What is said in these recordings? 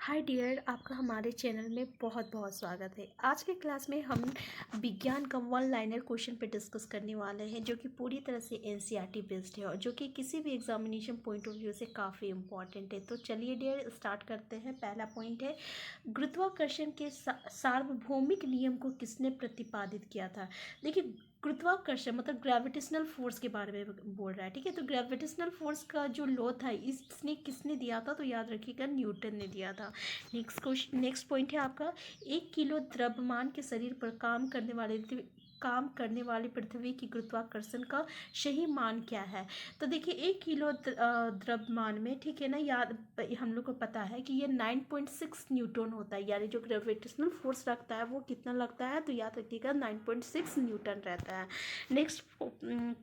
Hi dear, आपका हमारे channel में बहुत बहुत स्वागत है। आज के क्लास में हम विज्ञान का वन लाइनर क्वेश्चन पे डिस्कस करने वाले हैं, जो कि पूरी तरह से एनसीईआरटी बेस्ड है और जो कि किसी भी एग्जामिनेशन पॉइंट ऑफ व्यू से काफ़ी इंपॉर्टेंट है। तो चलिए डियर स्टार्ट करते हैं। पहला पॉइंट है, गुरुत्वाकर्षण के सार्वभौमिक नियम को किसने प्रतिपादित किया था। देखिए, गुरुत्वाकर्षण मतलब ग्रेविटेशनल फोर्स के बारे में बोल रहा है, ठीक है। तो ग्रेविटेशनल फोर्स का जो लॉ था इसने किसने दिया था, तो याद रखिएगा न्यूटन ने दिया था। नेक्स्ट पॉइंट है आपका, 1 किलो द्रव्यमान के शरीर पर काम करने वाली पृथ्वी की गुरुत्वाकर्षण का सही मान क्या है। तो देखिए, 1 किलो द्रव्यमान में, ठीक है ना, याद हम लोग को पता है कि ये 9.6 न्यूटन होता है, यानी जो ग्रेविटेशनल फोर्स रखता है वो कितना लगता है, तो याद रखिएगा 9.6 न्यूटन रहता है। नेक्स्ट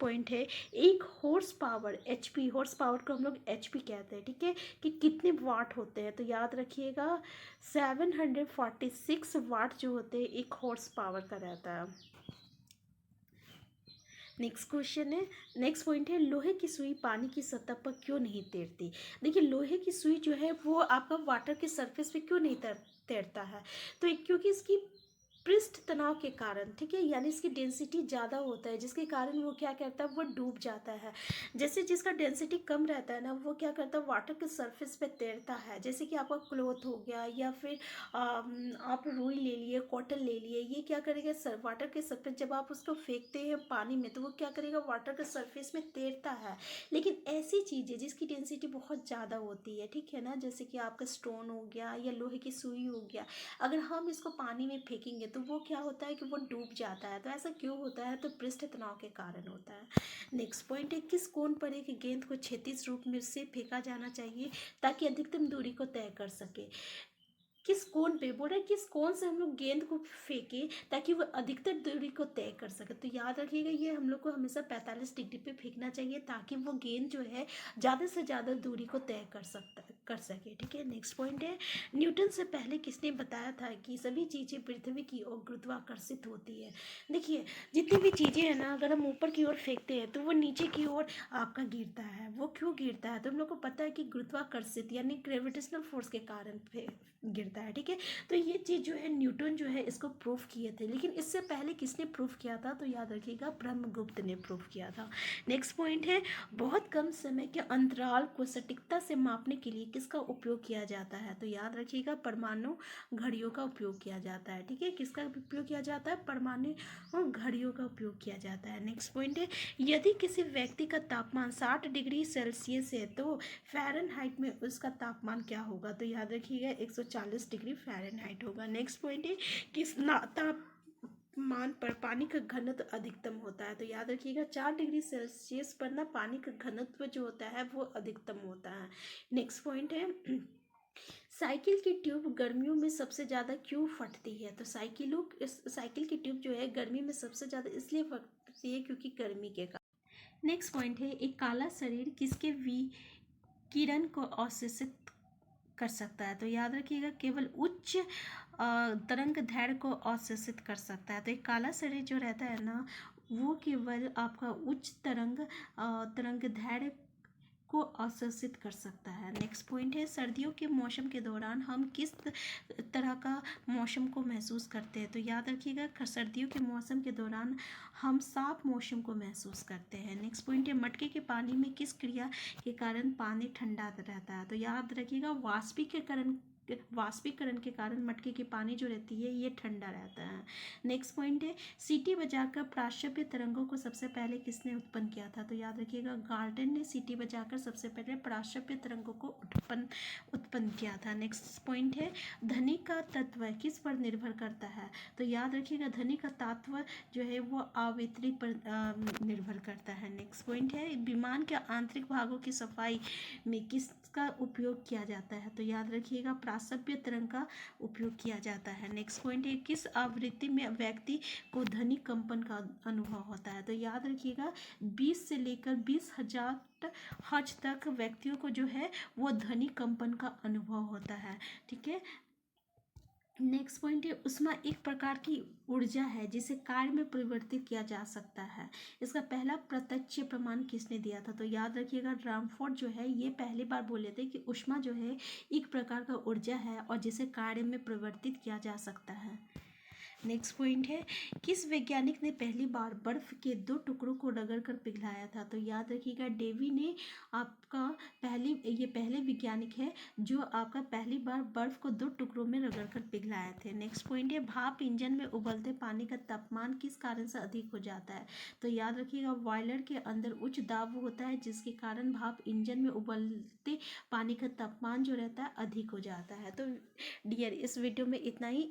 पॉइंट है, एक horse power HP, horse power को हम लोग एचपी कहते हैं, ठीक है, कि कितने वाट होते हैं। तो याद रखिएगा 746 वाट जो होते हैं एक हॉर्स पावर का रहता है। नेक्स्ट क्वेश्चन है, नेक्स्ट पॉइंट है, लोहे की सुई पानी की सतह पर क्यों नहीं तैरती। देखिए, लोहे की सुई जो है वो आपका वाटर के सरफेस पे क्यों नहीं तैरता है, तो क्योंकि इसकी पृष्ठ तनाव के कारण, ठीक है, यानी इसकी डेंसिटी ज़्यादा होता है, जिसके कारण वो क्या करता है, वो डूब जाता है। जैसे जिसका डेंसिटी कम रहता है ना, वो क्या करता है, वाटर के सरफेस पे तैरता है। जैसे कि आपका क्लॉथ हो गया, या फिर आप रुई ले लिए, कॉटन ले लिए, ये क्या करेगा, वाटर के सरफेस जब आप उसको फेंकते हैं पानी में, तो वो क्या करेगा, वाटर के सरफेस में तैरता है। लेकिन ऐसी चीज़ें जिसकी डेंसिटी बहुत ज़्यादा होती है, ठीक है ना, जैसे कि आपका स्टोन हो गया या लोहे की सुई हो गया, अगर हम इसको पानी में फेंकेंगे तो वो क्या होता है कि वो डूब जाता है। तो ऐसा क्यों होता है, तो पृष्ठ तनाव के कारण होता है। नेक्स्ट पॉइंट है, किस कोण पर एक गेंद को क्षैतिज रूप में से फेंका जाना चाहिए ताकि अधिकतम दूरी को तय कर सके। किस कोण पे बोल रहे हैं, किस कोण से हम लोग गेंद को फेंके ताकि वो अधिकतर दूरी को तय कर सके। तो याद रखिएगा, ये हम लोग को हमेशा 45 डिग्री पे फेंकना चाहिए ताकि वो गेंद जो है ज़्यादा से ज़्यादा दूरी को तय कर सके, ठीक है। नेक्स्ट पॉइंट है, न्यूटन से पहले किसने बताया था कि सभी चीज़ें पृथ्वी की ओर गुरुत्वाकर्षित होती है। देखिए, जितनी भी चीज़ें हैं ना, अगर हम ऊपर की ओर फेंकते हैं तो वो नीचे की ओर आपका गिरता है। वो क्यों गिरता है, तो हम लोग को पता है कि गुरुत्वाकर्षित यानी ग्रेविटेशनल फोर्स के कारण गिरता है, ठीक है। तो ये चीज़ जो है न्यूटन जो है इसको प्रूफ किए थे, लेकिन इससे पहले किसने प्रूफ किया था, तो याद रखिएगा ब्रह्मगुप्त ने प्रूफ किया था। नेक्स्ट पॉइंट है, बहुत कम समय के अंतराल को सटीकता से मापने के लिए किसका उपयोग किया जाता है, तो याद रखिएगा परमाणु घड़ियों का उपयोग किया जाता है, ठीक है। किसका उपयोग किया जाता है, परमाणु घड़ियों का उपयोग किया जाता है। नेक्स्ट पॉइंट है, यदि किसी व्यक्ति का तापमान 60 डिग्री सेल्सियस है तो फ़ारेनहाइट में उसका तापमान क्या होगा, तो याद रखिएगा 140 डिग्री फ़ारेनहाइट होगा। नेक्स्ट पॉइंट है, किस तापमान पर पानी का घनत्व अधिकतम होता है, तो याद रखिएगा 4 डिग्री सेल्सियस पर ना पानी का घनत्व जो होता है वो अधिकतम होता है। नेक्स्ट पॉइंट है, साइकिल की ट्यूब गर्मियों में सबसे ज़्यादा क्यों फटती है, तो साइकिल की ट्यूब जो है गर्मी में सबसे ज़्यादा इसलिए फटती है क्योंकि गर्मी के कारण। नेक्स्ट पॉइंट है, एक काला शरीर किसके विकिरण को अवशोषित कर सकता है, तो याद रखिएगा केवल उच्च तरंग दैर्ध्य को अवशोषित कर सकता है। तो एक काला शरीर जो रहता है ना, वो केवल आपका उच्च तरंग दैर्ध्य को अवशोषित कर सकता है। नेक्स्ट पॉइंट है, सर्दियों के मौसम के दौरान हम किस तरह का मौसम को महसूस करते हैं, तो याद रखिएगा सर्दियों के मौसम के दौरान हम साफ मौसम को महसूस करते हैं। नेक्स्ट पॉइंट है, मटके के पानी में किस क्रिया के कारण पानी ठंडा रहता है, तो याद रखिएगा वाष्पीकरण के कारण मटके के पानी जो रहती है ये ठंडा रहता है। नेक्स्ट पॉइंट है, सीटी बजाकर प्राश्चव्य तरंगों को सबसे पहले किसने उत्पन्न किया था, तो याद रखिएगा गाल्टन ने सीटी बजाकर सबसे पहले प्राश्चव्य तरंगों को उत्पन्न किया था। नेक्स्ट पॉइंट है, ध्वनि का तत्व किस पर निर्भर करता है, तो याद रखिएगा ध्वनि का तत्व जो है वो आवृत्ति पर निर्भर करता है। नेक्स्ट पॉइंट है, विमान के आंतरिक भागों की सफाई में किसका उपयोग किया जाता है, तो याद रखिएगा प्राश्चव्य तरंग का उपयोग किया जाता है। नेक्स्ट पॉइंट है, किस आवृत्ति में व्यक्ति को ध्वनि कंपन का अनुभव होता है, तो याद रखिएगा 20 से लेकर 20,000 हर्ट्ज तक व्यक्तियों को जो है वो ध्वनि कंपन का अनुभव होता है, ठीक है। नेक्स्ट पॉइंट है ऊष्मा एक प्रकार की ऊर्जा है जिसे कार्य में परिवर्तित किया जा सकता है। इसका पहला प्रत्यक्ष प्रमाण किसने दिया था? तो याद रखिएगा, रामफोर्ड जो है ये पहली बार बोले थे कि ऊष्मा जो है एक प्रकार का ऊर्जा है और जिसे कार्य में परिवर्तित किया जा सकता है। नेक्स्ट पॉइंट है किस वैज्ञानिक ने पहली बार बर्फ के दो टुकड़ों को रगड़कर पिघलाया था? तो याद रखिएगा, डेवी ने आपका ये पहले वैज्ञानिक है जो आपका पहली बार बर्फ को दो टुकड़ों में रगड़कर पिघलाए थे। नेक्स्ट पॉइंट है भाप इंजन में उबलते पानी का तापमान किस कारण से अधिक हो जाता है? तो याद रखिएगा, बॉयलर के अंदर उच्च दाब होता है जिसके कारण भाप इंजन में उबलते पानी का तापमान जो रहता है अधिक हो जाता है। तो डियर, इस वीडियो में इतना ही।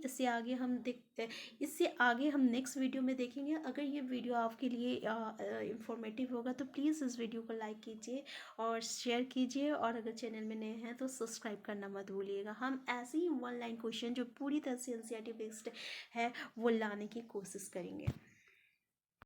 इससे आगे हम नेक्स्ट वीडियो में देखेंगे। अगर ये वीडियो आपके लिए इंफॉर्मेटिव होगा तो प्लीज़ इस वीडियो को लाइक कीजिए और शेयर कीजिए, और अगर चैनल में नए हैं तो सब्सक्राइब करना मत भूलिएगा। हम ऐसे ही वन लाइन क्वेश्चन जो पूरी तरह से एनसीईआरटी बेस्ड है वो लाने की कोशिश करेंगे।